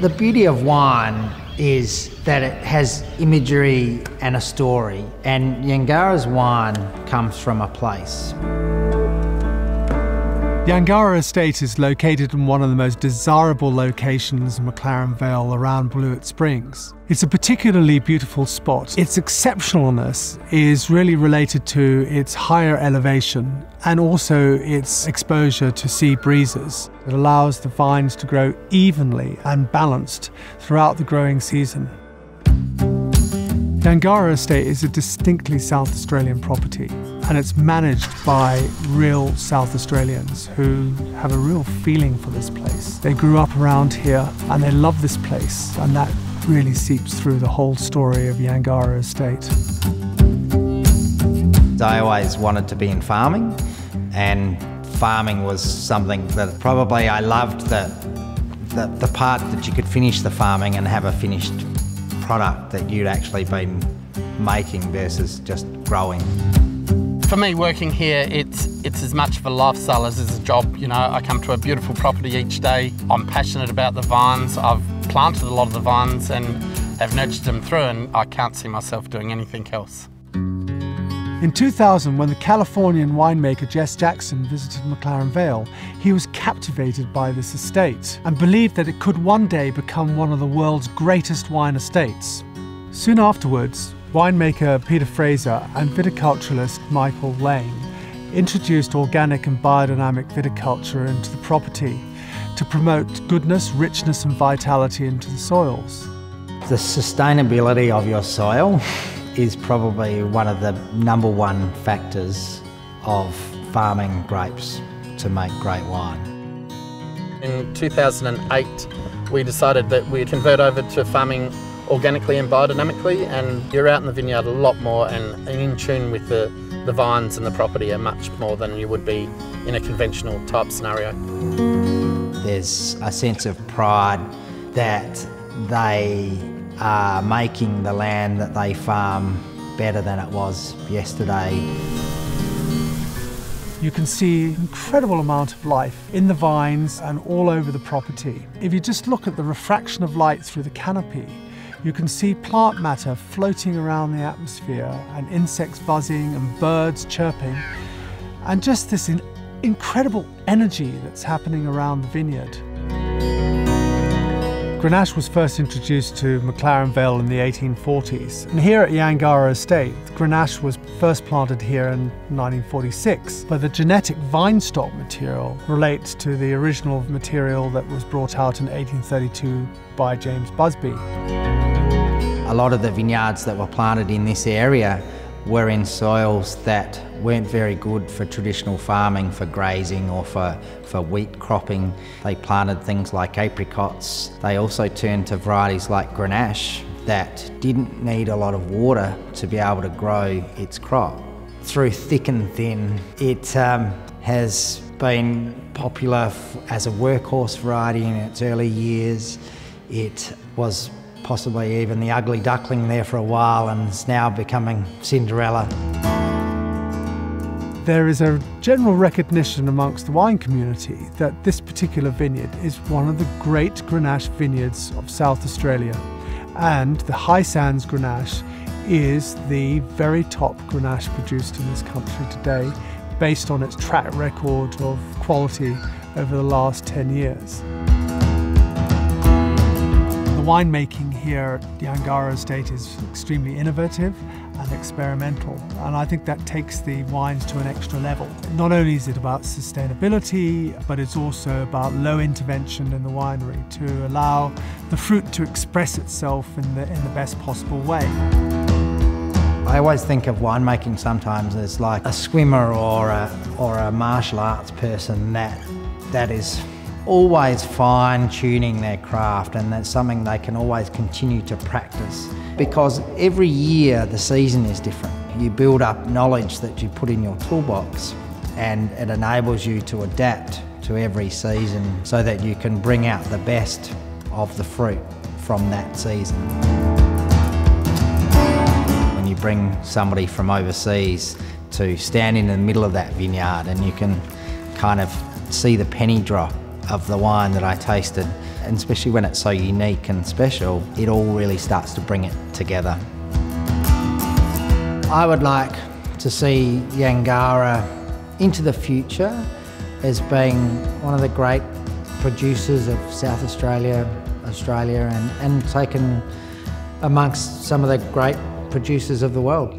The beauty of wine is that it has imagery and a story, and Yangarra's wine comes from a place. The Yangarra estate is located in one of the most desirable locations in McLaren Vale around Blewett Springs. It's a particularly beautiful spot. Its exceptionalness is really related to its higher elevation and also its exposure to sea breezes. It allows the vines to grow evenly and balanced throughout the growing season. The Yangarra estate is a distinctly South Australian property, and it's managed by real South Australians who have a real feeling for this place. They grew up around here and they love this place, and that really seeps through the whole story of Yangarra estate. I always wanted to be in farming, and farming was something that probably I loved, the part that you could finish the farming and have a finished product that you'd actually been making versus just growing. For me, working here, it's as much of a lifestyle as it's a job. You know, I come to a beautiful property each day. I'm passionate about the vines. I've planted a lot of the vines and have nurtured them through, and I can't see myself doing anything else. In 2000, when the Californian winemaker Jess Jackson visited McLaren Vale, he was captivated by this estate and believed that it could one day become one of the world's greatest wine estates. Soon afterwards, winemaker Peter Fraser and viticulturalist Michael Lane introduced organic and biodynamic viticulture into the property to promote goodness, richness and vitality into the soils. The sustainability of your soil is probably one of the #1 factors of farming grapes to make great wine. In 2008, we decided that we'd convert over to farming organically and biodynamically, and you're out in the vineyard a lot more and in tune with the vines and the property are much more than you would be in a conventional type scenario. There's a sense of pride that they are making the land that they farm better than it was yesterday. You can see an incredible amount of life in the vines and all over the property. If you just look at the refraction of light through the canopy, you can see plant matter floating around the atmosphere and insects buzzing and birds chirping, and just this incredible energy that's happening around the vineyard. Grenache was first introduced to McLaren Vale in the 1840s, and here at Yangarra Estate, Grenache was first planted here in 1946, but the genetic vine stock material relates to the original material that was brought out in 1832 by James Busby. A lot of the vineyards that were planted in this area were in soils that weren't very good for traditional farming, for grazing or for wheat cropping. They planted things like apricots. They also turned to varieties like Grenache that didn't need a lot of water to be able to grow its crop. Through thick and thin, it has been popular as a workhorse variety in its early years. It was possibly even the ugly duckling there for a while and is now becoming Cinderella. There is a general recognition amongst the wine community that this particular vineyard is one of the great Grenache vineyards of South Australia, and the High Sands Grenache is the very top Grenache produced in this country today, based on its track record of quality over the last 10 years. The winemaking here at Yangarra Estate is extremely innovative and experimental, and I think that takes the wines to an extra level. Not only is it about sustainability, but it's also about low intervention in the winery to allow the fruit to express itself in the best possible way. I always think of winemaking sometimes as like a swimmer or a martial arts person that is always fine-tuning their craft, and that's something they can always continue to practice, because every year the season is different. You build up knowledge that you put in your toolbox, and it enables you to adapt to every season so that you can bring out the best of the fruit from that season. When you bring somebody from overseas to stand in the middle of that vineyard, and you can kind of see the penny drop of the wine that I tasted, and especially when it's so unique and special, it all really starts to bring it together. I would like to see Yangarra into the future as being one of the great producers of South Australia, and taken amongst some of the great producers of the world.